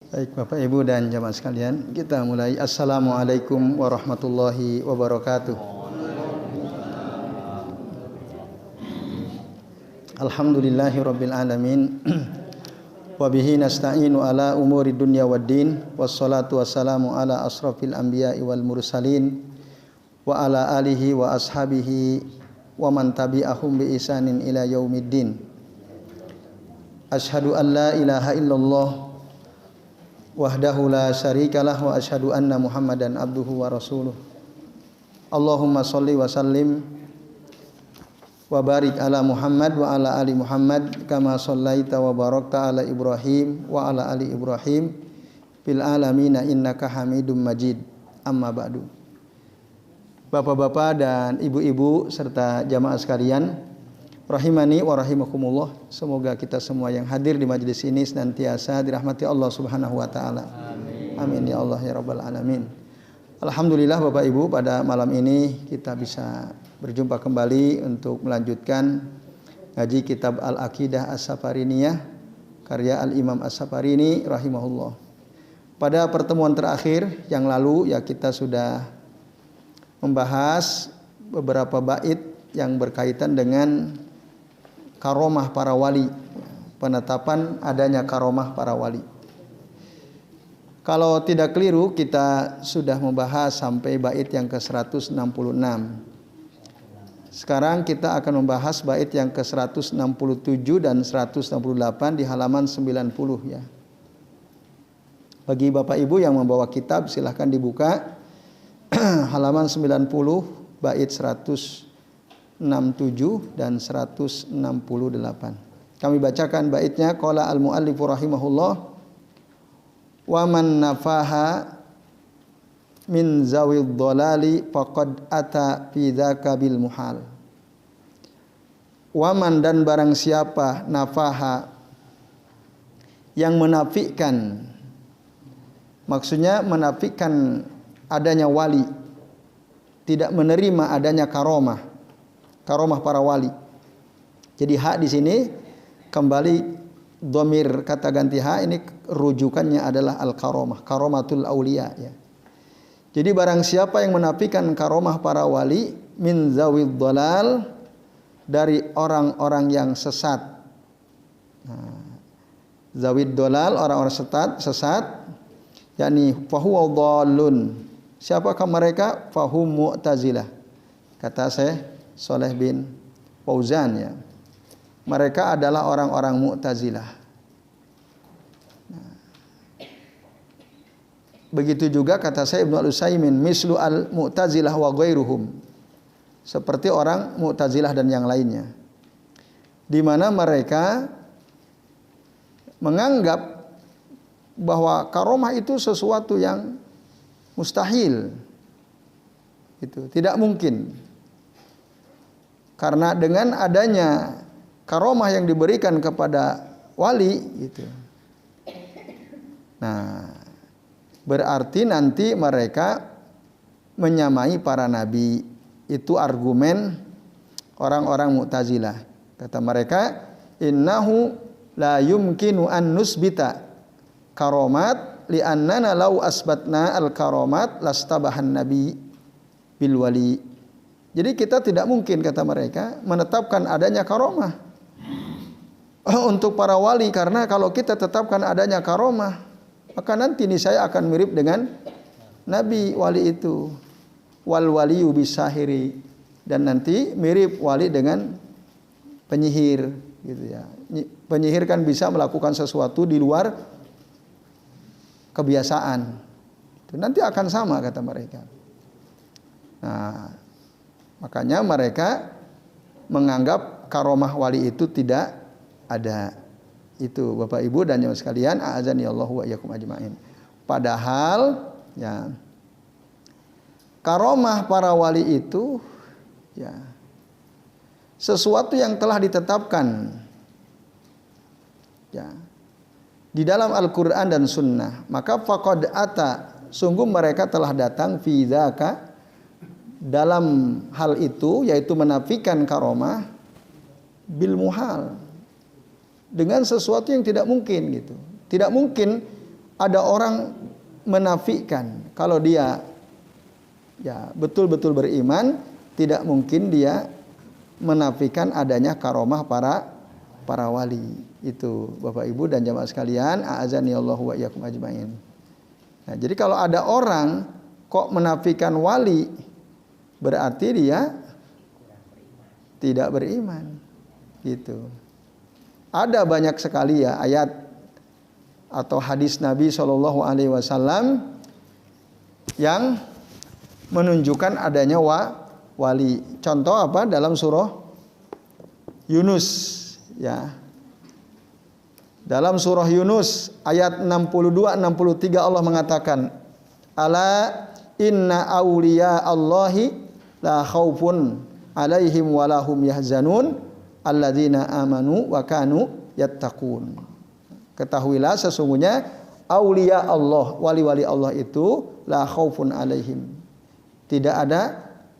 Baik Bapak Ibu dan jamaah sekalian, kita mulai. Assalamualaikum warahmatullahi wabarakatuh. Alhamdulillahi rabbil alamin. Wa bihi nasta'inu ala umuri dunya waddin. Wassalatu wassalamu ala asrafil anbiya'i wal mursalin wa ala alihi wa ashabihi wa man tabi'ahum bi ihsanin ila yaumiddin. Asyhadu an la ilaha illallah wahdahu la syarikalah wa asyhadu anna Muhammadan abduhu wa rasuluh. Allahumma sholli wa sallim wa barik ala Muhammad wa ala ali Muhammad kama shallaita wa barakta ala Ibrahim wa ala ali Ibrahim fil alamin innaka Hamidum Majid. Amma ba'du. Bapak-bapak dan ibu-ibu serta jamaah sekalian, rahimani wa rahimakumullah. Semoga kita semua yang hadir di majelis ini senantiasa dirahmati Allah Subhanahu wa taala. Amin ya Allah ya rabbal alamin. Alhamdulillah Bapak Ibu, pada malam ini kita bisa berjumpa kembali untuk melanjutkan ngaji kitab Al-Aqidah As-Safariniyah karya Al-Imam As-Safarini rahimahullah. Pada pertemuan terakhir yang lalu ya kita sudah membahas beberapa bait yang berkaitan dengan karomah para wali, penetapan adanya karomah para wali. Kalau tidak keliru kita sudah membahas sampai bait yang ke-166. Sekarang kita akan membahas bait yang ke-167 dan 168 di halaman 90 ya. Bagi Bapak Ibu yang membawa kitab silahkan dibuka halaman 90 bait 167 dan 168. Kami bacakan baitnya. Qala al-muallif rahimahullah, wa man nafaha min zawid dhalali faqad ata fi dzaka bil muhal. Wa man, dan barang siapa, nafaha, yang menafikan, maksudnya menafikan adanya wali, tidak menerima adanya karomah para wali. Jadi hak di sini kembali dhamir kata ganti hak ini rujukannya adalah al-karomah, karomatul auliya ya. Jadi barang siapa yang menafikan karomah para wali, min zawid dhalal, dari orang-orang yang sesat. Nah, zawid dhalal, orang-orang sesat, yakni fahuwa dhalun. Siapakah mereka? Fahum Mu'tazilah. Kata Syekh Shalih bin Fauzan ya. Mereka adalah orang-orang Mu'tazilah. Nah, begitu juga kata Syekh Ibnu Al-Utsaimin, mislu al-Mu'tazilah wa ghairuhum. Seperti orang Mu'tazilah dan yang lainnya. Di mana mereka menganggap bahwa karomah itu sesuatu yang mustahil. Itu tidak mungkin. Karena dengan adanya karomah yang diberikan kepada wali gitu. Nah, berarti nanti mereka menyamai para nabi. Itu argumen orang-orang Mu'tazilah. Kata mereka, innahu la yumkinu an nusbita karomat li'annana law asbatna al-karomat lastabahan nabi bil wali. Jadi kita tidak mungkin, kata mereka, menetapkan adanya karomah untuk para wali, karena kalau kita tetapkan adanya karomah, maka nanti niscaya akan mirip dengan nabi wali itu. Wal waliyu bisahiri, dan nanti mirip wali dengan penyihir gitu ya. Penyihir kan bisa melakukan sesuatu di luar kebiasaan. Itu nanti akan sama, kata mereka. Nah, makanya mereka menganggap karomah wali itu tidak ada. Itu Bapak Ibu dan jemaah sekalian, a'azani Allahu wa iyyakum ajmain. Padahal ya, karomah para wali itu ya sesuatu yang telah ditetapkan ya di dalam Al-Qur'an dan Sunnah. Maka faqad ata, sungguh mereka telah datang fi dzaka, dalam hal itu, yaitu menafikan karomah, bil muhal, dengan sesuatu yang tidak mungkin gitu. Tidak mungkin ada orang menafikan kalau dia ya betul-betul beriman, tidak mungkin dia menafikan adanya karomah para wali. Itu Bapak Ibu dan jamaah sekalian, a'azani Allah wa iyyakum ajmain. Nah, jadi kalau ada orang kok menafikan wali, berarti dia tidak beriman. Gitu. Ada banyak sekali ya ayat atau hadis Nabi Shallallahu Alaihi Wasallam yang menunjukkan adanya wali. Contoh apa? Dalam surah Yunus, ya. Dalam surah Yunus ayat 62-63 Allah mengatakan, ala inna awliya Allahi la khaufun alaihim walahum yahzanun alladzina amanu wa kanu yattaqun. Ketahuilah sesungguhnya aulia Allah, wali-wali Allah itu la khaufun alaihim, tidak ada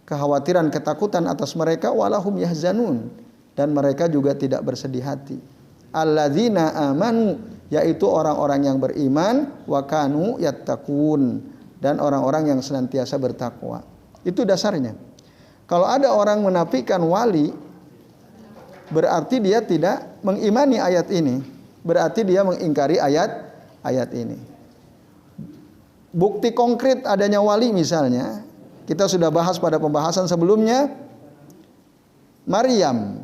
kekhawatiran, ketakutan atas mereka, walahum yahzanun, dan mereka juga tidak bersedih hati. Alladzina amanu, yaitu orang-orang yang beriman, wa kanu yattaqun, dan orang-orang yang senantiasa bertakwa. Itu dasarnya. Kalau ada orang menafikan wali, berarti dia tidak mengimani ayat ini, berarti dia mengingkari ayat ini. Bukti konkret adanya wali misalnya, kita sudah bahas pada pembahasan sebelumnya, Maryam,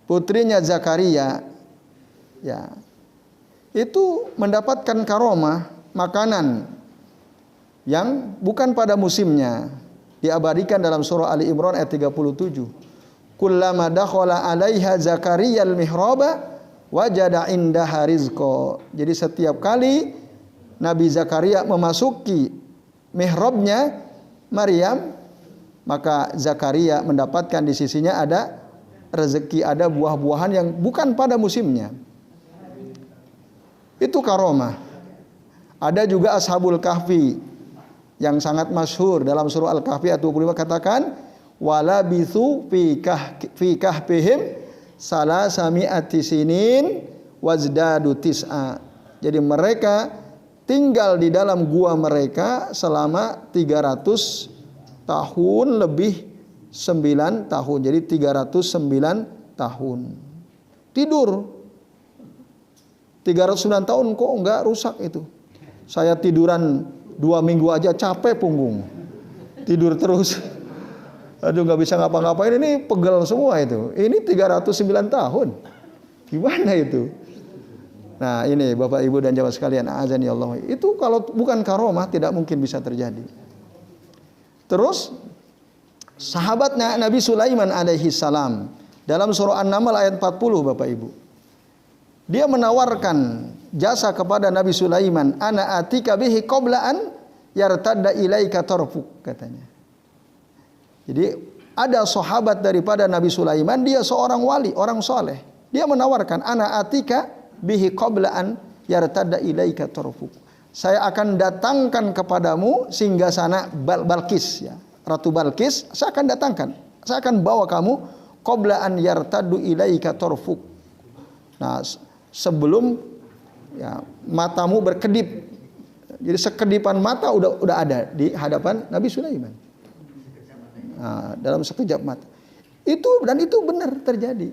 putrinya Zakaria, ya, itu mendapatkan karomah makanan yang bukan pada musimnya, diabadikan dalam surah Ali Imran ayat 37. Kullama dakhala 'alaiha Zakaria al-mihraba wajada indaha rizqa. Jadi setiap kali Nabi Zakaria memasuki mihrabnya Maryam, maka Zakaria mendapatkan di sisinya ada rezeki, ada buah-buahan yang bukan pada musimnya. Itu karomah. Ada juga Ashabul Kahfi yang sangat masyhur dalam surah Al-Kahfi ayat 25 katakan wala bithu fi kahfihim salasami'ati sinin wazdadu tis'a. Jadi mereka tinggal di dalam gua mereka selama 300 tahun lebih 9 tahun. Jadi 309 tahun. Tidur 309 tahun kok enggak rusak itu. Saya tiduran 2 minggu aja capek punggung. Tidur terus. Aduh enggak bisa ngapa-ngapain, ini pegel semua itu. Ini 309 tahun. Gimana itu? Nah, ini Bapak Ibu dan jamaah sekalian, azan ya Allah. Itu kalau bukan karomah tidak mungkin bisa terjadi. Terus sahabatnya Nabi Sulaiman alaihi salam dalam surah An-Naml ayat 40 Bapak Ibu. Dia menawarkan jasa kepada Nabi Sulaiman, ana atika bihi qabla an yartadda ilaika tarfuk, katanya. Jadi ada sahabat daripada Nabi Sulaiman, dia seorang wali, orang soleh. Dia menawarkan, ana atika bihi qabla an yartadda ilaika tarfuk. Saya akan datangkan kepadamu singgasana Balqis, ya. Ratu Balqis, saya akan datangkan. Saya akan bawa kamu qabla an yartaddu ilaika tarfuk. Nah, sebelum ya matamu berkedip. Jadi sekedipan mata udah ada di hadapan Nabi Sulaiman. Nah, dalam sekejap mata. Itu benar terjadi.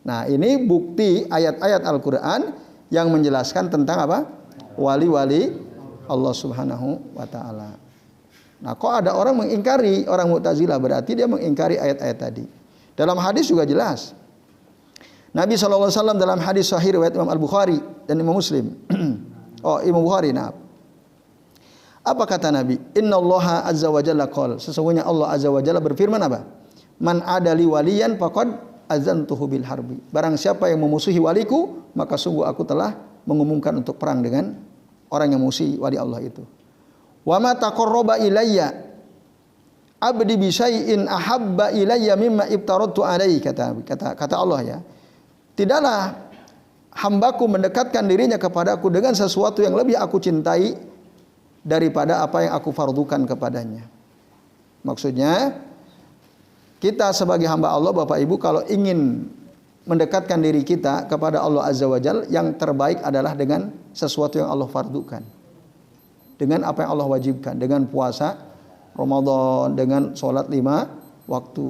Nah, ini bukti ayat-ayat Al-Qur'an yang menjelaskan tentang apa? Wali-wali Allah Subhanahu wa taala. Nah, kok ada orang mengingkari, orang Mu'tazilah, berarti dia mengingkari ayat-ayat tadi. Dalam hadis juga jelas. Nabi SAW dalam hadis sahih riwayat Imam Al-Bukhari dan Imam Muslim. Imam Bukhari, nah. Apa kata Nabi? Innallaha azza wa jalla qala. Sesungguhnya Allah azza wa jalla berfirman apa? Man adali waliyan faqad azantuhu bil harbi. Barang siapa yang memusuhi waliku, maka sungguh aku telah mengumumkan untuk perang dengan orang yang memusuhi wali Allah itu. Wa ma taqarraba ilayya abdi bi syai'in ahabba ilayya mimma ibtaratu alaihi, kata Allah, ya. Tidaklah hambaku mendekatkan dirinya kepadaku dengan sesuatu yang lebih aku cintai daripada apa yang aku fardukan kepadanya. Maksudnya kita sebagai hamba Allah, Bapak Ibu, kalau ingin mendekatkan diri kita kepada Allah Azza wa Jalla, yang terbaik adalah dengan sesuatu yang Allah fardukan. Dengan apa yang Allah wajibkan, dengan puasa Ramadan, dengan sholat 5 waktu.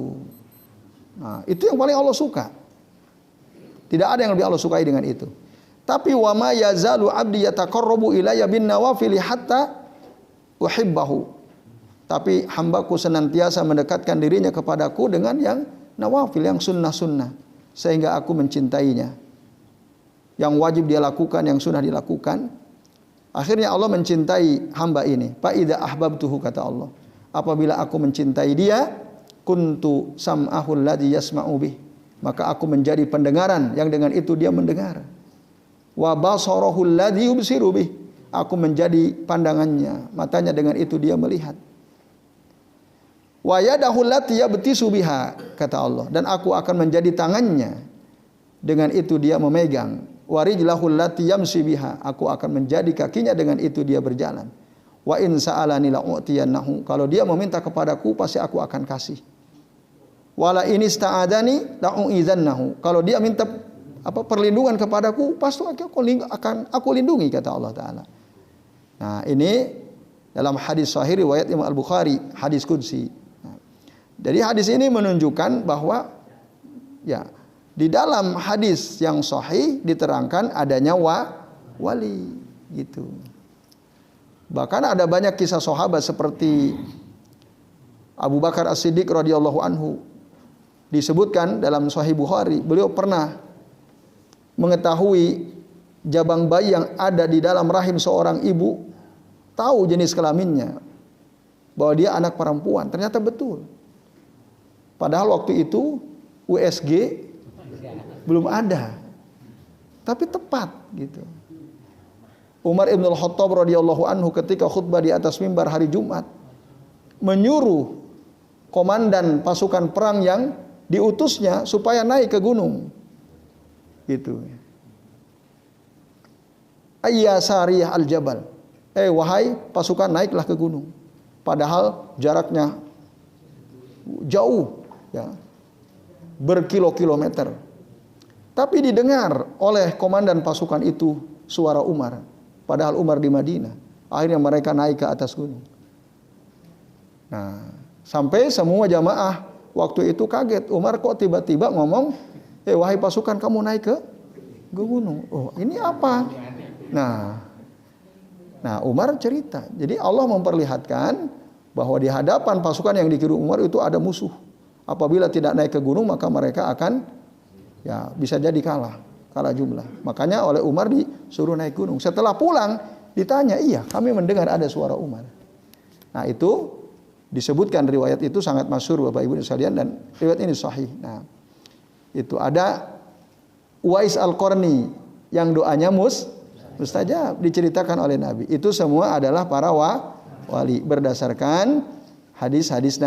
Nah, itu yang paling Allah suka. Tidak ada yang lebih Allah sukai dengan itu. Tapi wa ma yazalu abdi yataqarrabu ilayya bin nawafili hatta uhibbahu. Tapi hambaku senantiasa mendekatkan dirinya kepadaku dengan yang nawafil, yang sunnah-sunnah, sehingga aku mencintainya. Yang wajib dia lakukan, yang sunnah dilakukan. Akhirnya Allah mencintai hamba ini. Fa idza ahbabtuhu, kata Allah, apabila aku mencintai dia, kuntu sam'ahul ladzi yasma'u bih, maka aku menjadi pendengaran yang dengan itu dia mendengar. Wa basarahul ladzi yubsiru bih, aku menjadi pandangannya, matanya dengan itu dia melihat. Wa yadahul lati yabtisu biha, kata Allah, dan aku akan menjadi tangannya, dengan itu dia memegang. Wa rijlahul lati yamshi biha, aku akan menjadi kakinya, dengan itu dia berjalan. Wa in sa'alani la'utiyannahu, kalau dia meminta kepadaku pasti aku akan kasih. Wala in ista'adani la'u'idzannahu, kalau dia minta perlindungan kepadaku pasti akan aku lindungi, kata Allah Ta'ala. Nah, ini dalam hadis sahih riwayat Imam Al-Bukhari, hadis qudsi. Nah, jadi hadis ini menunjukkan bahwa ya, di dalam hadis yang sahih diterangkan adanya wali gitu. Bahkan ada banyak kisah sahabat seperti Abu Bakar As-Siddiq radhiyallahu anhu, disebutkan dalam Sahih Bukhari, beliau pernah mengetahui jabang bayi yang ada di dalam rahim seorang ibu, tahu jenis kelaminnya, bahwa dia anak perempuan. Ternyata betul. Padahal waktu itu USG belum ada, tapi tepat gitu. Umar Ibn Al-Khattab radhiyallahu anhu ketika khutbah di atas mimbar hari Jumat, menyuruh komandan pasukan perang yang diutusnya supaya naik ke gunung. Gitu. Ayya sariyah al-jabal. Wahai pasukan, naiklah ke gunung. Padahal jaraknya jauh, ya, berkilo-kilometer. Tapi didengar oleh komandan pasukan itu suara Umar. Padahal Umar di Madinah. Akhirnya mereka naik ke atas gunung. Nah, sampai semua jamaah waktu itu kaget. Umar kok tiba-tiba ngomong, wahai pasukan, kamu naik ke gunung. Oh, ini apa? Nah, Umar cerita. Jadi Allah memperlihatkan bahwa di hadapan pasukan yang dikirim Umar itu ada musuh. Apabila tidak naik ke gunung, maka mereka akan, ya, bisa jadi kalah jumlah. Makanya oleh Umar disuruh naik gunung. Setelah pulang ditanya, iya, kami mendengar ada suara Umar. Nah, itu disebutkan, riwayat itu sangat masyhur Bapak Ibu sekalian, dan riwayat ini sahih. Nah, itu ada Uwais Al-Qarni yang doanya mustajab, diceritakan oleh Nabi. Itu semua adalah para wali berdasarkan hadis-hadis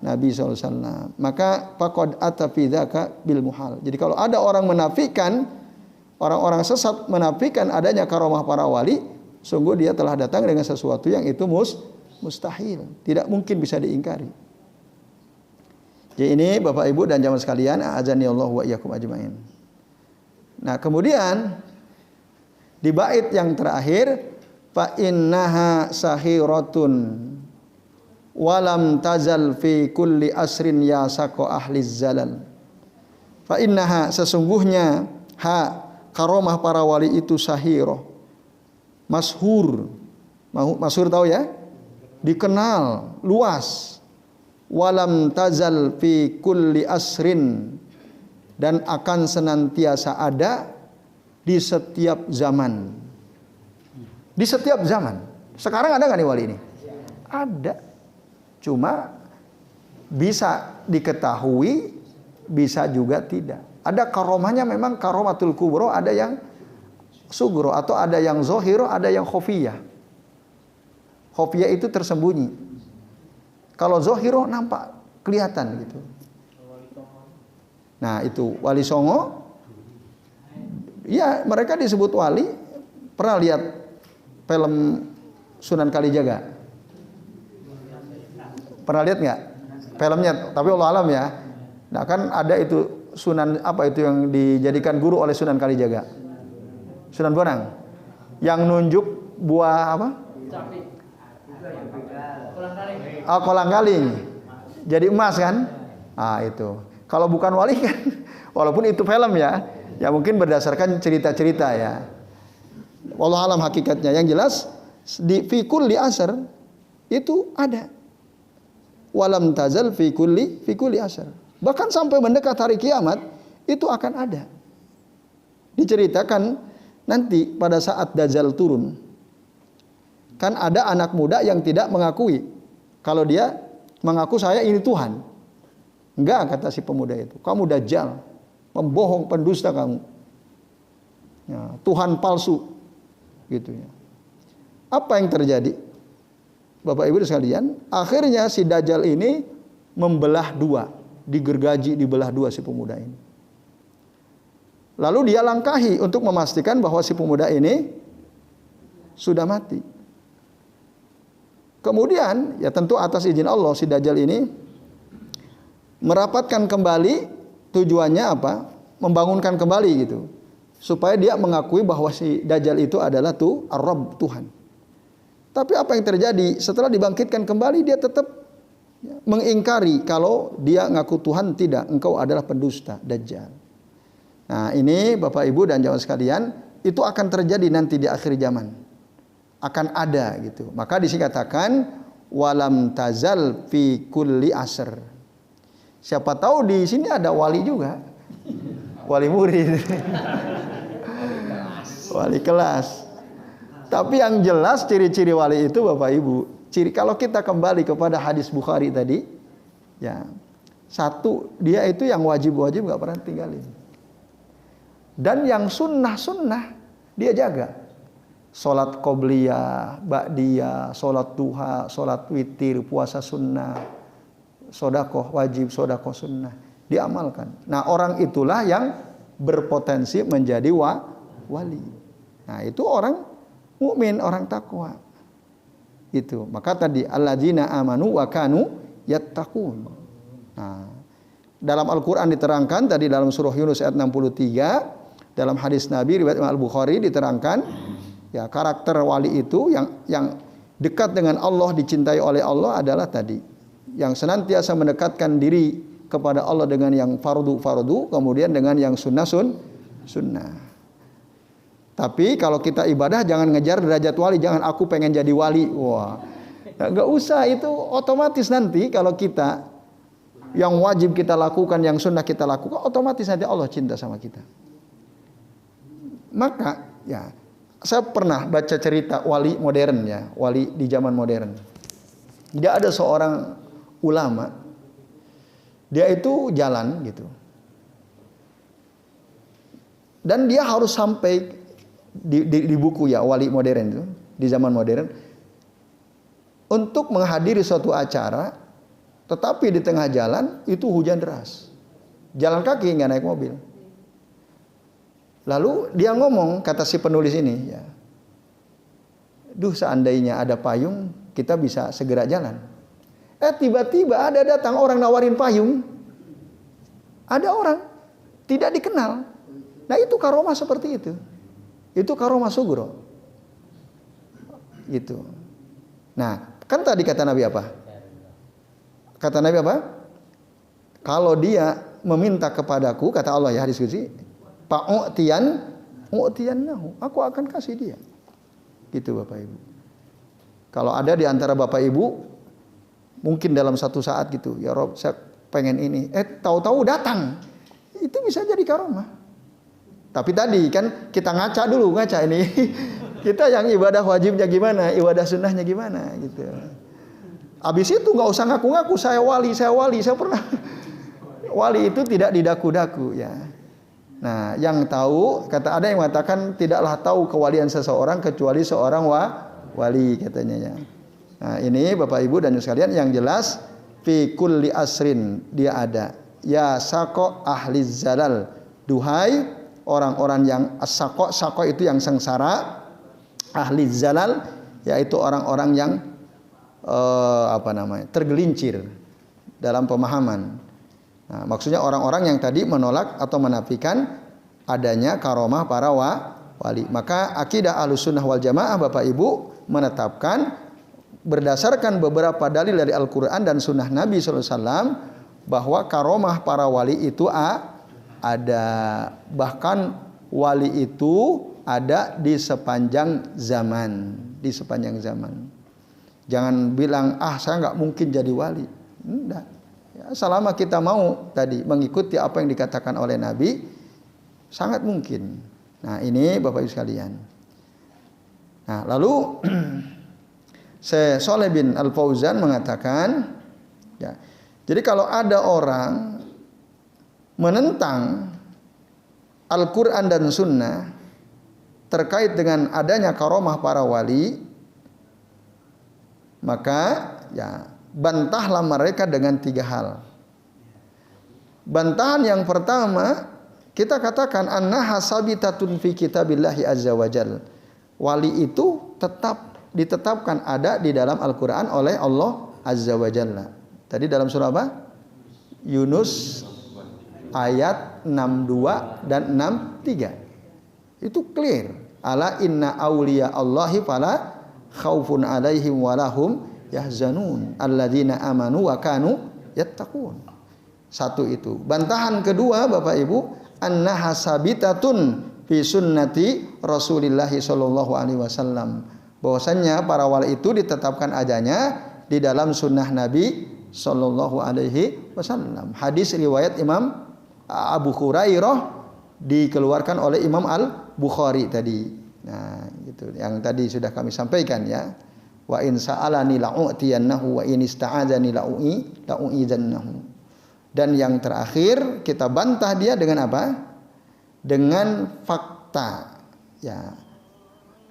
Nabi SAW. Maka faqad atafidaka bil muhal. Jadi kalau ada orang menafikan, orang-orang sesat menafikan adanya karomah para wali, sungguh dia telah datang dengan sesuatu yang itu mustahil, tidak mungkin bisa diingkari. Jadi ini Bapak Ibu dan jamaah sekalian, a'adzani Allah wa iyyakum ajmain. Nah, kemudian di bait yang terakhir, fa innaha sahiratun walam tazal fi kulli asrin ya saqo ahliz zalal. Fa innaha, sesungguhnya, karomah para wali itu sahirah, masyhur tahu ya, dikenal luas. Walam tazal fi kulli asrin, dan akan senantiasa ada di setiap zaman. Di setiap zaman. Sekarang ada nggak nih wali ini? Ada. Cuma bisa diketahui, bisa juga tidak. Ada karomahnya, memang karomatul kubro, ada yang sugro, atau ada yang zohiro, ada yang khofiyah. Khofiyah itu tersembunyi. Kalau zohiro nampak, kelihatan gitu. Nah, itu wali songo. Ya, mereka disebut wali. Pernah lihat film Sunan Kalijaga? Pernah lihat nggak filmnya? Tapi Allah alam ya. Nah, kan ada itu Sunan apa itu yang dijadikan guru oleh Sunan Kalijaga? Sunan Bonang. Yang nunjuk buah apa? Oh, kolang kaling. Jadi emas kan? Ah itu. Kalau bukan wali kan, walaupun itu film ya, ya mungkin berdasarkan cerita-cerita ya. Wallahu alam hakikatnya. Yang jelas di fi kulli asr itu ada. Walam tazal fi kulli asr. Bahkan sampai mendekat hari kiamat itu akan ada. Diceritakan nanti pada saat Dajjal turun. Kan ada anak muda yang tidak mengakui. Kalau dia mengaku saya ini Tuhan. Enggak, kata si pemuda itu. Kamu Dajjal, pembohong, pendusta kamu. Ya, Tuhan palsu. Gitu ya. Apa yang terjadi? Bapak Ibu sekalian, akhirnya si Dajjal ini membelah dua. Digergaji, dibelah dua si pemuda ini. Lalu dia langkahi untuk memastikan bahwa si pemuda ini sudah mati. Kemudian, ya tentu atas izin Allah, si Dajjal ini merapatkan kembali, tujuannya apa? Membangunkan kembali gitu. Supaya dia mengakui bahwa si Dajjal itu adalah Ar-Rabb, Tuhan. Tapi apa yang terjadi? Setelah dibangkitkan kembali, dia tetap mengingkari kalau dia ngaku Tuhan. Tidak, engkau adalah pendusta, Dajjal. Nah ini Bapak Ibu dan jamaah sekalian, itu akan terjadi nanti di akhir zaman. Akan ada gitu. Maka di sini katakan walam tazal fi kulli asr. Siapa tahu di sini ada wali juga. Wali murid. Wali kelas. Tapi yang jelas ciri-ciri wali itu Bapak Ibu, kalau kita kembali kepada hadis Bukhari tadi, ya satu dia itu yang wajib-wajib nggak pernah tinggalin, dan yang sunnah-sunnah dia jaga, sholat qobliyah, ba'diyah, sholat duha, sholat witir, puasa sunnah, sodakoh wajib, sodakoh sunnah, diamalkan. Nah orang itulah yang berpotensi menjadi wali. Nah itu orang mukmin, orang takwa. Itu. Maka tadi alladzina amanu wa kanu yattaqun. Nah, dalam Al-Qur'an diterangkan tadi dalam surah Yunus ayat 63, dalam hadis Nabi riwayat Imam Al-Bukhari diterangkan ya karakter wali itu yang dekat dengan Allah, dicintai oleh Allah adalah tadi yang senantiasa mendekatkan diri kepada Allah dengan yang fardu, kemudian dengan yang sunnah. Tapi kalau kita ibadah jangan ngejar derajat wali, jangan aku pengen jadi wali. Wah, nggak usah, itu otomatis nanti kalau kita yang wajib kita lakukan, yang sunnah kita lakukan, otomatis nanti Allah cinta sama kita. Maka ya, saya pernah baca cerita wali modern ya, wali di zaman modern. Dia ada seorang ulama, dia itu jalan gitu, dan dia harus sampai di buku ya wali modern itu di zaman modern untuk menghadiri suatu acara, tetapi di tengah jalan itu hujan deras, jalan kaki nggak naik mobil. Lalu dia ngomong, kata si penulis ini ya, duh seandainya ada payung kita bisa segera jalan. Tiba-tiba ada datang orang nawarin payung, ada orang tidak dikenal. Nah itu karomah seperti itu. Itu karomah sugro. Gitu. Nah, kan tadi kata Nabi apa? Kata Nabi apa? Kalau dia meminta kepadaku, kata Allah ya hadis qudsi, u'tiyannahu, aku akan kasih dia. Gitu Bapak Ibu. Kalau ada di antara Bapak Ibu mungkin dalam satu saat gitu, ya Rob, saya pengen ini, tahu-tahu datang. Itu bisa jadi karomah. Tapi tadi kan kita ngaca ini. Kita yang ibadah wajibnya gimana, ibadah sunnahnya gimana gitu. Habis itu nggak usah ngaku-ngaku saya wali, saya pernah. Wali itu tidak didaku-daku ya. Nah, yang tahu, ada yang mengatakan tidaklah tahu kewalian seseorang kecuali seorang wali katanya ya. Nah, ini Bapak Ibu dan sekalian yang jelas fi kulli asrin dia ada. Ya saqo ahli zalal, duhai orang-orang yang saqo itu yang sengsara, ahli zalal yaitu orang-orang yang tergelincir dalam pemahaman. Nah, maksudnya orang-orang yang tadi menolak atau menafikan adanya karomah para wali. Maka akidah Ahlussunnah wal Jamaah Bapak Ibu menetapkan berdasarkan beberapa dalil dari Al-Quran dan Sunnah Nabi SAW bahwa karomah para wali itu ada, bahkan wali itu ada di sepanjang zaman, Jangan bilang saya nggak mungkin jadi wali. Enggak. Ya, selama kita mau tadi mengikuti apa yang dikatakan oleh Nabi, sangat mungkin. Nah ini Bapak Ibu sekalian. Nah lalu Syekh Shalih bin Al-Fauzan mengatakan, ya, jadi kalau ada orang menentang Al-Quran dan Sunnah terkait dengan adanya karomah para wali, maka ya bantahlah mereka dengan 3 hal. Bantahan yang pertama, kita katakan annaha sabitatun fi kitabillahi azza wajal. Wali itu ditetapkan ada di dalam Al-Quran oleh Allah azza wajalla. Tadi dalam surah apa? Yunus ayat 62 dan 63. Itu clear. Ala inna awliya Allahi fala khaufun alaihim walahum yahzanun alladzina amanu wa kanu yattaqun. Satu itu. Bantahan kedua Bapak Ibu, annaha sabitatun fi sunnati Rasulillah sallallahu alaihi wasallam. Bahwasanya para wali itu ditetapkan adanya di dalam sunnah Nabi sallallahu alaihi wasallam. Hadis riwayat Imam Abu Hurairah dikeluarkan oleh Imam Al-Bukhari tadi. Nah, gitu. Yang tadi sudah kami sampaikan ya. Wa in sa'alani la'u'tiyannahu wa in ista'adzani la'u'idzannahu. Dan yang terakhir kita bantah dia dengan apa? Dengan fakta. Ya.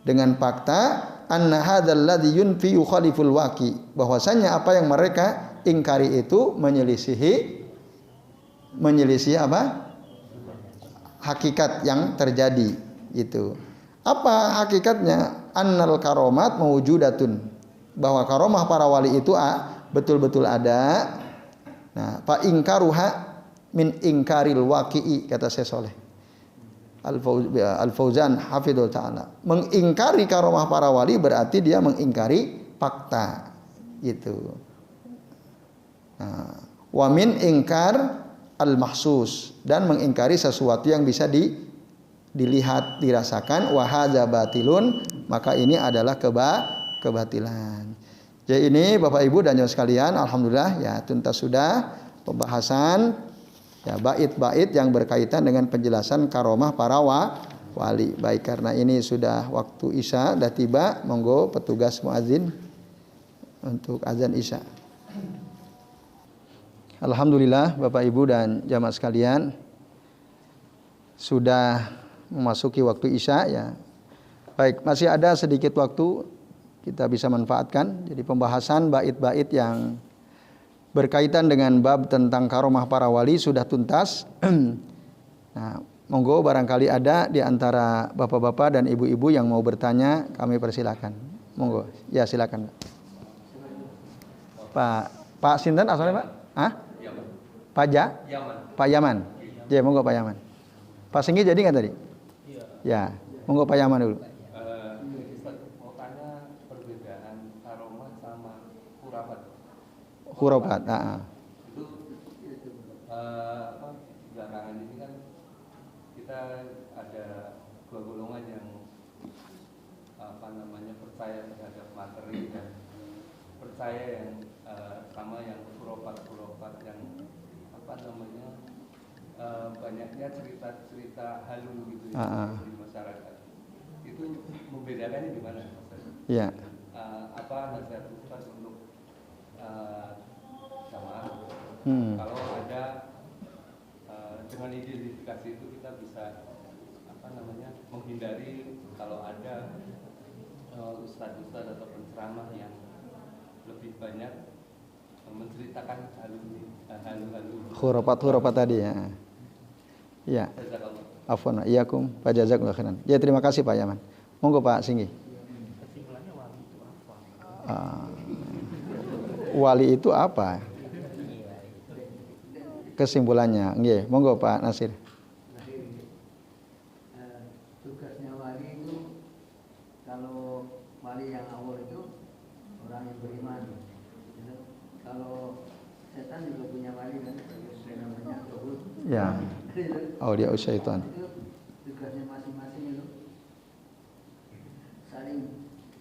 Dengan fakta anna hadzal ladzi yunfi yukhaliful waqi, bahwasanya apa yang mereka ingkari itu menyelisihi apa? Hakikat yang terjadi itu. Apa hakikatnya? Annal karomat mawjudatun, bahwa karomah para wali itu betul-betul ada. Nah, fa ingkaruha min ingkaril waqi'i, kata Syekh Shalih Al-Fauzan hafidhul ta'ala. Mengingkari karomah para wali berarti dia mengingkari fakta gitu. Nah, wa min ingkar al-mahsus, dan mengingkari sesuatu yang bisa dilihat, dirasakan. Wa hadza batilun, maka ini adalah kebatilan. Jadi ini Bapak Ibu dan Saudara sekalian, alhamdulillah ya tuntas sudah pembahasan ya bait-bait yang berkaitan dengan penjelasan karomah para wali. Baik, karena ini sudah waktu Isya dah tiba, monggo petugas muadzin untuk azan Isya. Alhamdulillah Bapak Ibu dan jamaah sekalian, sudah memasuki waktu Isya ya. Baik, masih ada sedikit waktu kita bisa manfaatkan. Jadi pembahasan bait-bait yang berkaitan dengan bab tentang karomah para wali sudah tuntas. Nah, monggo barangkali ada di antara bapak-bapak dan ibu-ibu yang mau bertanya, kami persilakan. Monggo. Ya, silakan. Pak sinten asalnya, Pak? Hah? Pak Yaman. Pak Yaman. Ya, monggo Pak Yaman. Pak Singgi jadi enggak tadi? Iya. Ya, monggo Pak Yaman dulu. Mau tanya perbedaan karomah sama khurafat. Khurafat, Itu belakangan ini kan kita ada 2 golongan yang percaya terhadap materi dan percaya yang sama yang khurafat yang banyaknya cerita halu gitu ya, di masyarakat. Itu membedakannya di mana, Mas? Iya. Apa nasihat Ustaz untuk jamaah kalau ada dengan identifikasi itu kita bisa menghindari kalau ada ustaz-ustaz atau penceramah yang lebih banyak menceritakan halu-halu Khurafat tadi ya. Ya. Afwan iyakum fa jazakallahu khairan. Ya, terima kasih Pak Yaman. Monggo Pak Singgi. Kesimpulannya wali itu apa? Wali itu apa? kesimpulannya. Nggih, monggo Pak Nasir. Tugasnya wali itu, kalau wali yang awal itu orang yang beriman. Kalau setan juga punya wali kan, namanya Zuhud. Ya. Aulia syaitan. Itu tugasnya masing-masing itu saling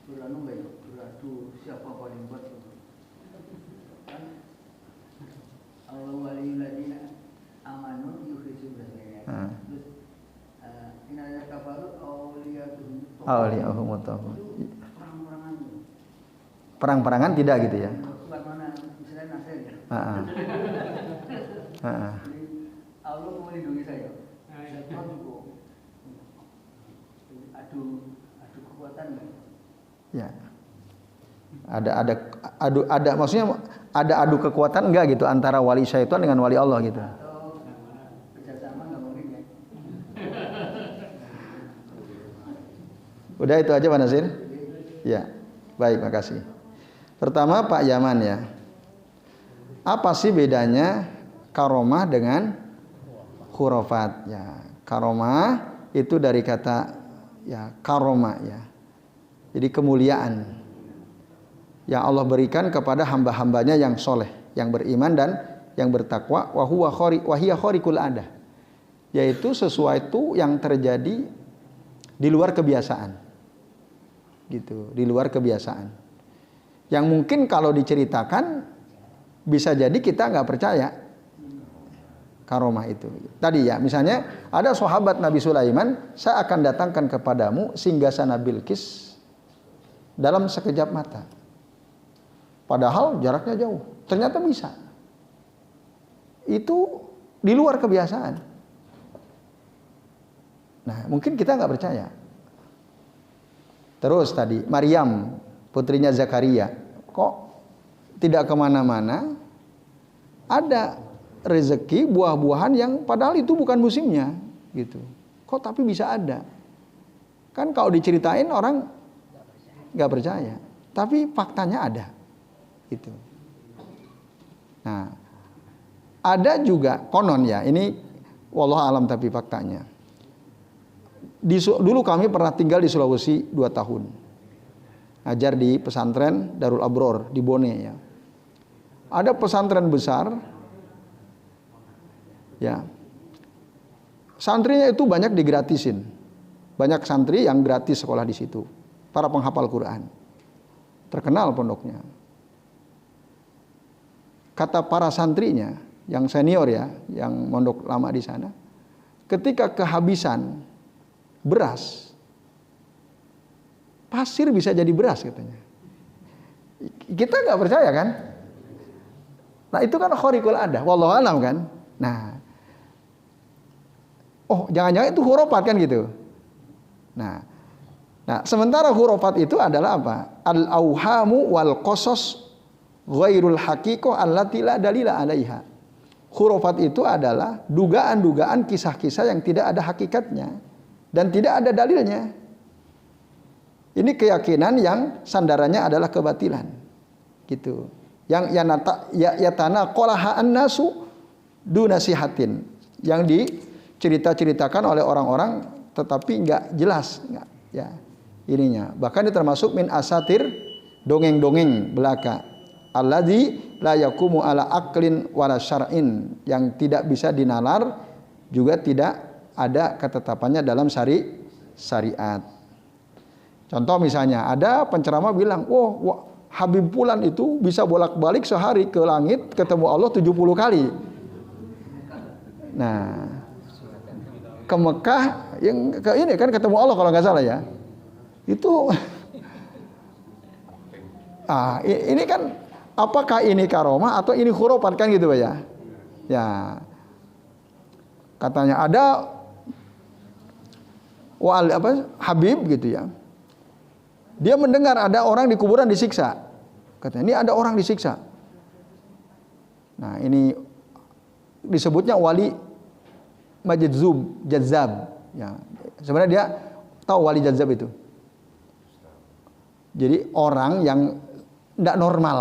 beradu siapa paling kuat. Kan Allah wali ladina amanu yukhrijum dzakiyat. Terus inna kafaru Auliyahum tahu. perang-perangan. Perang-perangan tidak gitu ya. Bukan mana misalnya Nasir ya. Jadi Allah mau melindungi saya. Saya juga adu kekuatan kan. Ya. Ada maksudnya ada adu kekuatan enggak gitu antara wali syaitan dengan wali Allah gitu. Atau kerjasama nggak mungkin ya. Udah itu aja Pak Nasir? Ya. Baik, makasih. Pertama Pak Yaman ya. Apa sih bedanya karomah dengan khurafat? Ya, karomah itu dari kata ya karomah ya. Jadi kemuliaan yang Allah berikan kepada hamba-hambanya yang soleh, yang beriman dan yang bertakwa. Wahia khariqul adah, yaitu sesuatu yang terjadi di luar kebiasaan, gitu, di luar kebiasaan. Yang mungkin kalau diceritakan bisa jadi kita nggak percaya karomah itu. Tadi ya, misalnya ada sahabat Nabi Sulaiman, saya akan datangkan kepadamu singgasana Bilqis dalam sekejap mata. Padahal jaraknya jauh, ternyata bisa. Itu di luar kebiasaan. Nah, mungkin kita nggak percaya. Terus tadi Maryam, putrinya Zakaria, kok tidak kemana-mana? Ada rezeki buah-buahan yang padahal itu bukan musimnya, gitu. Kok tapi bisa ada? Kan kalau diceritain orang nggak percaya, tapi faktanya ada. Gitu. Nah, ada juga konon ya, ini wallahu alam tapi faktanya. Dulu kami pernah tinggal di Sulawesi 2 tahun. Ajar di pesantren Darul Abror di Bone ya. Ada pesantren besar. Ya. Santrinya itu banyak digratisin. Banyak santri yang gratis sekolah di situ. Para penghafal Quran. Terkenal pondoknya. Kata para santrinya yang senior ya, yang mondok lama di sana, ketika kehabisan beras, pasir bisa jadi beras katanya. Kita nggak percaya kan? Nah itu kan khariqul adah, wallahu alam kan. Nah, oh jangan-jangan itu hurufat kan gitu. Nah sementara hurufat itu adalah apa? Al-auhamu wal qasas ghairul haqiqah allati la dalila 'alaiha. Khurafat itu adalah dugaan-dugaan kisah-kisah yang tidak ada hakikatnya dan tidak ada dalilnya. Ini keyakinan yang sandarannya adalah kebatilan. Gitu. Yang yatana qolaha an-nasu dunasihatin. Yang dicerita-ceritakan oleh orang-orang tetapi enggak jelas, enggak ya. Ininya. Bahkan ini termasuk min asatir dongeng-dongeng belaka. Alladzi la yakumu ala aqlin wala syar'in, yang tidak bisa dinalar juga tidak ada ketetapannya dalam syariat. Contoh misalnya ada penceramah bilang, Habib Fulan itu bisa bolak-balik sehari ke langit ketemu Allah 70 kali. Nah, ke Mekah yang ke ini kan ketemu Allah kalau nggak salah ya. Itu ini kan apakah ini karomah atau ini khurafat kan gitu ya? Ya. Katanya ada Habib gitu ya. Dia mendengar ada orang di kuburan disiksa. Katanya ini ada orang disiksa. Nah, ini disebutnya wali Jadzab ya. Sebenarnya dia tahu wali Jadzab itu. Jadi orang yang tidak normal.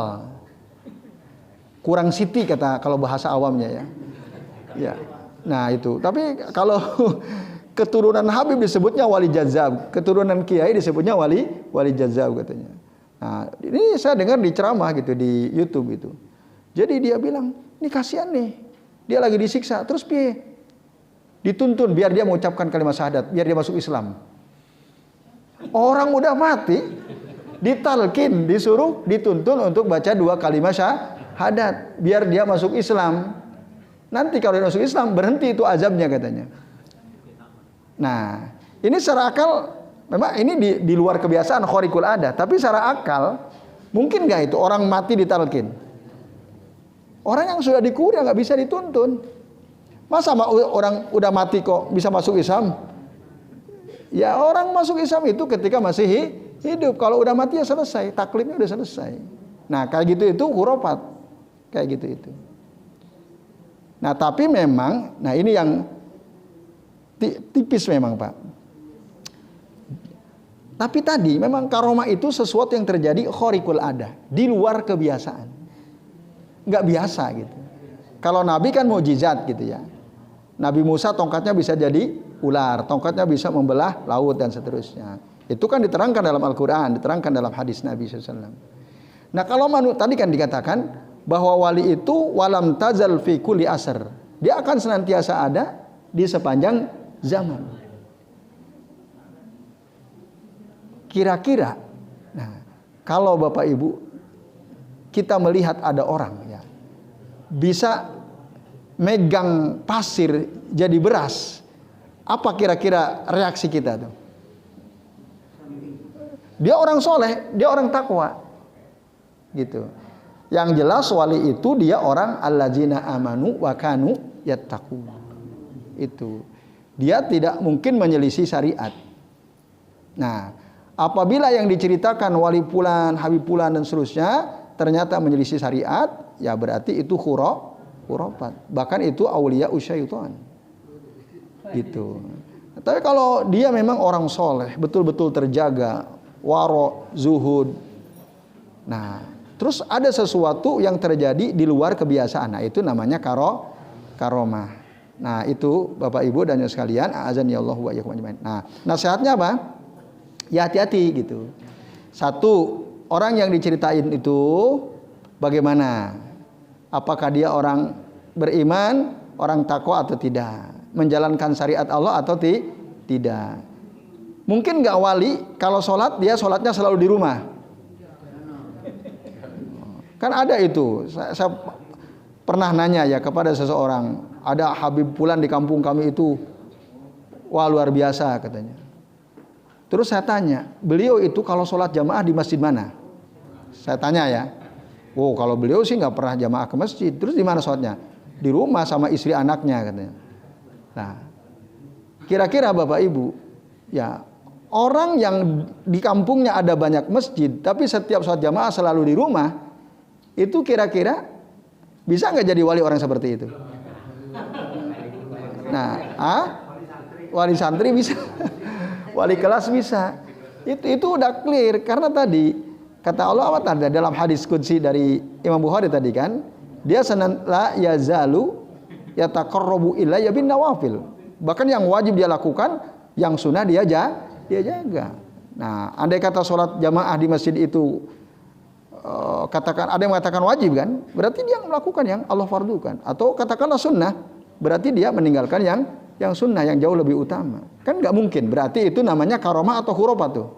Kurang siti kata kalau bahasa awamnya ya. Ya. Nah itu. Tapi kalau keturunan Habib disebutnya wali jazab, keturunan kiai disebutnya wali jazab katanya. Nah, ini saya dengar di ceramah gitu di YouTube itu. Jadi dia bilang, ini kasihan nih, dia lagi disiksa, terus piye? Dituntun biar dia mengucapkan kalimat syahadat, biar dia masuk Islam. Orang udah mati, ditalkin, disuruh, dituntun untuk baca 2 kalimat syahadat, biar dia masuk Islam. Nanti kalau dia masuk Islam, berhenti itu azabnya katanya. Nah, ini secara akal, memang ini di luar kebiasaan khariqul adah, tapi secara akal, mungkin nggak itu orang mati ditalkin? Orang yang sudah dikubur nggak bisa dituntun. Masa orang udah mati kok bisa masuk Islam? Ya orang masuk Islam itu ketika masih hidup. Kalau udah mati ya selesai, taklifnya udah selesai. Nah kayak gitu itu khurafat, kayak gitu itu. Nah tapi memang, nah ini yang tipis memang Pak. Tapi tadi memang karomah itu sesuatu yang terjadi khariqul adah, di luar kebiasaan, nggak biasa gitu. Kalau Nabi kan mukjizat gitu ya. Nabi Musa tongkatnya bisa jadi ular, tongkatnya bisa membelah laut dan seterusnya. Itu kan diterangkan dalam Al-Quran, diterangkan dalam hadis Nabi SAW. Nah kalau tadi kan dikatakan bahwa wali itu walam tazal fi kulli asr, dia akan senantiasa ada di sepanjang zaman. Kira-kira, nah kalau Bapak Ibu kita melihat ada orang ya bisa megang pasir jadi beras, apa kira-kira reaksi kita tuh? Dia orang soleh, dia orang takwa, gitu. Yang jelas wali itu dia orang alladzina amanu wa kanu yattaqun. Itu dia tidak mungkin menyelisih syariat. Nah, apabila yang diceritakan wali fulan, habib fulan dan seterusnya ternyata menyelisih syariat, ya berarti itu khurafat. Bahkan itu aulia usyaitan. Gitu. Tapi kalau dia memang orang soleh, betul-betul terjaga, waro, zuhud. Nah, terus ada sesuatu yang terjadi di luar kebiasaan. Nah, itu namanya karomah. Nah, itu Bapak Ibu dan sekalian, azani Allah wa iyyakum ajmain. Nah, nasihatnya apa? Ya hati-hati gitu. Satu, orang yang diceritain itu bagaimana? Apakah dia orang beriman, orang takwa atau tidak? Menjalankan syariat Allah atau tidak? Mungkin nggak wali kalau sholat dia sholatnya selalu di rumah. Kan ada itu. Saya pernah nanya ya kepada seseorang, ada habib fulan di kampung kami itu, wah luar biasa katanya. Terus saya tanya, beliau itu kalau sholat jamaah di masjid mana? Saya tanya ya. Oh kalau beliau sih nggak pernah jamaah ke masjid. Terus di mana sholatnya? Di rumah sama istri anaknya katanya. Nah, kira-kira Bapak Ibu, ya orang yang di kampungnya ada banyak masjid, tapi setiap sholat jamaah selalu di rumah, itu kira-kira bisa nggak jadi wali orang seperti itu? Nah, wali santri bisa, wali kelas bisa. Itu udah clear karena tadi. Kata Allah apa tadi dalam hadis qudsi dari Imam Bukhari tadi kan, dia la yazalu yataqarrabu ilayya bin nawafil. Bahkan yang wajib dia lakukan, yang sunnah dia jaga. Nah, andai kata sholat jamaah di masjid itu katakan ada yang mengatakan wajib kan, berarti dia melakukan yang Allah fardukan. Atau katakanlah sunnah, berarti dia meninggalkan yang sunnah yang jauh lebih utama. Kan nggak mungkin. Berarti itu namanya karomah atau khurafat tuh.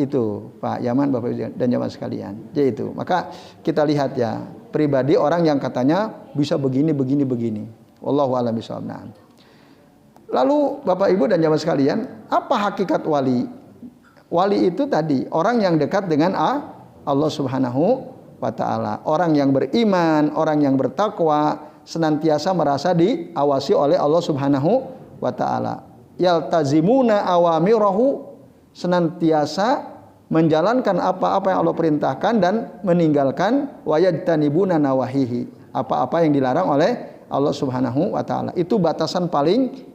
Itu Pak Yaman, Bapak dan jamaah sekalian. Yaitu. Maka kita lihat ya, pribadi orang yang katanya bisa begini. Wallahu a'lam bishawab. Lalu Bapak Ibu dan jamaah sekalian, apa hakikat wali? Wali itu tadi orang yang dekat dengan Allah Subhanahu wa taala. Orang yang beriman, orang yang bertakwa, senantiasa merasa diawasi oleh Allah Subhanahu wa taala. Yaltazimuna awamirahu, senantiasa menjalankan apa-apa yang Allah perintahkan dan meninggalkan wayajtanibuna nawahihi, apa-apa yang dilarang oleh Allah Subhanahu wa taala. Itu batasan paling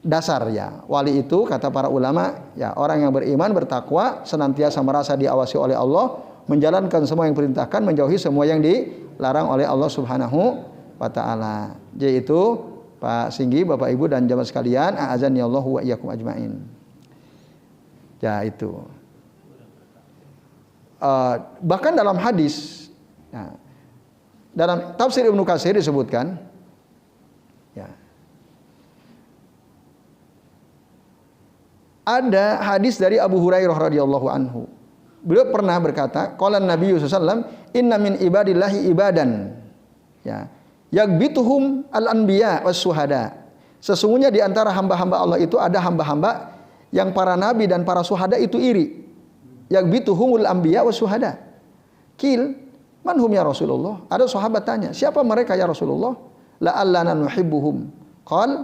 dasar ya. Wali itu kata para ulama ya orang yang beriman, bertakwa, senantiasa merasa diawasi oleh Allah, menjalankan semua yang diperintahkan, menjauhi semua yang dilarang oleh Allah Subhanahu wa taala. Yaitu Pak Singgi, Bapak Ibu dan jamaah sekalian, a'azani Allahu wa iyyakum ajmain. Ya itu. Bahkan dalam hadis, ya, dalam tafsir Ibnu Katsir disebutkan, ya, ada hadis dari Abu Hurairah radhiyallahu anhu. Beliau pernah berkata, qala Nabi sallallahu alaihi wasallam, inna min ibadillahi ibadan, ya, yagbituhum al-anbiya was suhada. Sesungguhnya di antara hamba-hamba Allah itu ada hamba-hamba yang para nabi dan para suhada itu iri. Yagbituhumul anbiya was suhada. Qil, man hum ya Rasulullah? Ada sahabat tanya, siapa mereka ya Rasulullah? La'allana nuhibbuhum. Qal,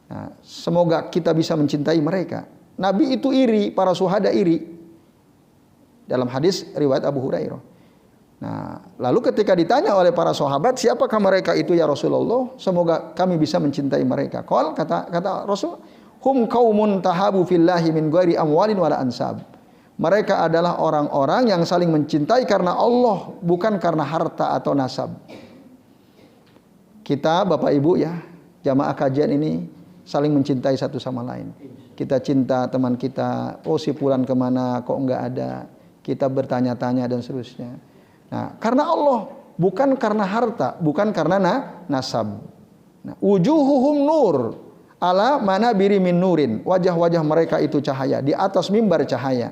nah, semoga kita bisa mencintai mereka. Nabi itu iri, para suhada iri. Dalam hadis riwayat Abu Hurairah. Nah, lalu ketika ditanya oleh para sahabat, siapakah mereka itu ya Rasulullah? Semoga kami bisa mencintai mereka. Qal, kata Rasul, hum qaumun tahabu fillahi min ghairi amwalin wala ansab. Mereka adalah orang-orang yang saling mencintai karena Allah, bukan karena harta atau nasab. Kita Bapak Ibu ya, jamaah kajian ini saling mencintai satu sama lain. Kita cinta teman kita, oh si fulan kemana kok enggak ada. Kita bertanya-tanya dan seterusnya. Nah, karena Allah, bukan karena harta, bukan karena nasab. Nah, wujuhuhum nur ala manabiri min nurin. Wajah-wajah mereka itu cahaya, di atas mimbar cahaya.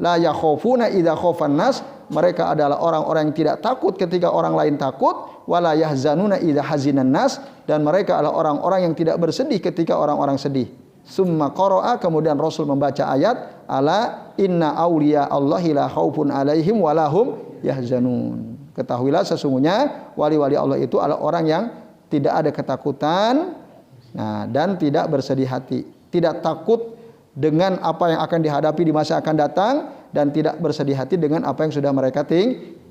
La yakhafuna idza khafan nas, mereka adalah orang-orang yang tidak takut ketika orang lain takut, wala yahzanuna idza hazinan nas, dan mereka adalah orang-orang yang tidak bersedih ketika orang-orang sedih. Summa qara'a, kemudian Rasul membaca ayat, ala inna auliya Allahi la khaufun alaihim wa lahum yahzanun. Ketahuilah sesungguhnya wali-wali Allah itu adalah orang yang tidak ada ketakutan, nah, dan tidak bersedih hati, tidak takut dengan apa yang akan dihadapi di masa akan datang, dan tidak bersedih hati dengan apa yang sudah mereka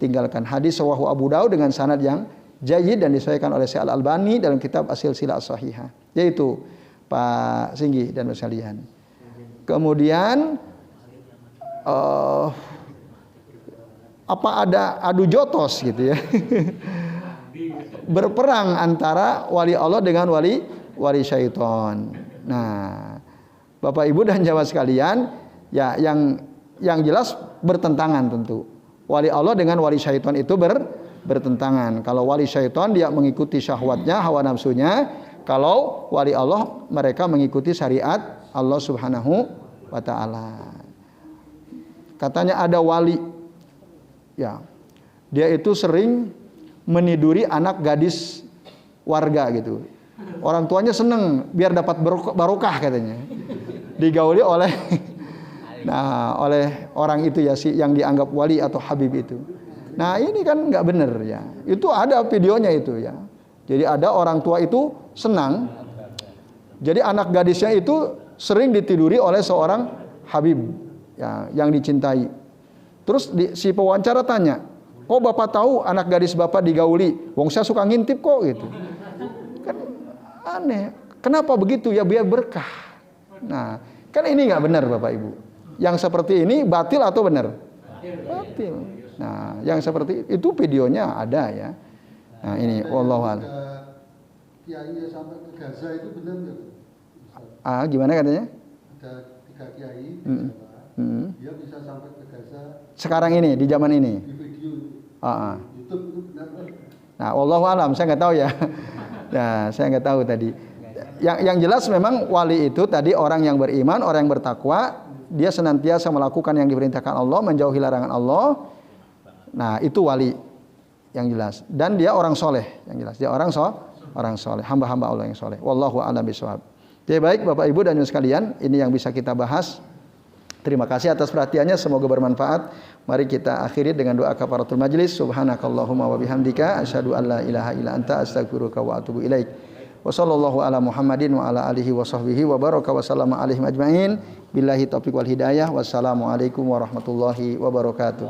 tinggalkan. Hadis sahihu Abu Daud dengan sanad yang jayyid dan disahihkan oleh Syekh Al-Albani dalam kitab As-Silsilah As-Shahihah. Yaitu Pak Singgi dan sekalian. Kemudian apa ada adu jotos gitu ya. Berperang antara wali Allah dengan wali syaitan. Nah, Bapak Ibu dan jamaah sekalian, ya yang jelas bertentangan tentu. Wali Allah dengan wali syaitan itu bertentangan. Kalau wali syaitan dia mengikuti syahwatnya, hawa nafsunya. Kalau wali Allah mereka mengikuti syariat Allah Subhanahu wa taala. Katanya ada wali, ya, dia itu sering meniduri anak gadis warga gitu. Orang tuanya seneng biar dapat barokah katanya. Digauli oleh oleh orang itu ya, si yang dianggap wali atau habib itu. Nah, ini kan nggak benar ya. Itu ada videonya itu ya. Jadi ada orang tua itu senang. Jadi anak gadisnya itu sering ditiduri oleh seorang habib ya, yang dicintai. Terus si pewawancara tanya, "Oh, Bapak tahu anak gadis Bapak digauli? Wong saya suka ngintip kok," gitu. Kan aneh. Kenapa begitu? Ya biar berkah. Nah, kan ini nggak benar Bapak Ibu. Yang seperti ini batil atau benar? Batil. Nah, yang seperti itu videonya ada ya. Nah, ini wallahu a'lam. Kiai sampai ke Gaza itu benar nggak? Gimana katanya? Ada 3 kiai dia bisa sampai ke Gaza. Sekarang ini, di zaman ini. Di video YouTube itu benar. Nah, wallahu a'lam, saya nggak tahu ya. Nah, saya nggak tahu tadi. Yang jelas memang wali itu tadi orang yang beriman, orang yang bertakwa, dia senantiasa melakukan yang diperintahkan Allah, menjauhi larangan Allah. Nah, itu wali yang jelas. Dan dia orang soleh yang jelas. Dia orang soleh, hamba-hamba Allah yang soleh. Wallahu a'lam bishawab. Jadi baik Bapak Ibu dan sekalian, ini yang bisa kita bahas. Terima kasih atas perhatiannya, semoga bermanfaat. Mari kita akhiri dengan doa kafaratul majlis. Subhanakallahumma wa bihamdika asyhadu an la ilaha illa anta astaghfiruka wa atubu ilaik. Wa sallallahu ala Muhammadin wa ala alihi wa sahbihi wa baraka wa sallama alaihim ajmain. Billahi taufiq wal hidayah. Wassalamualaikum warahmatullahi wabarakatuh.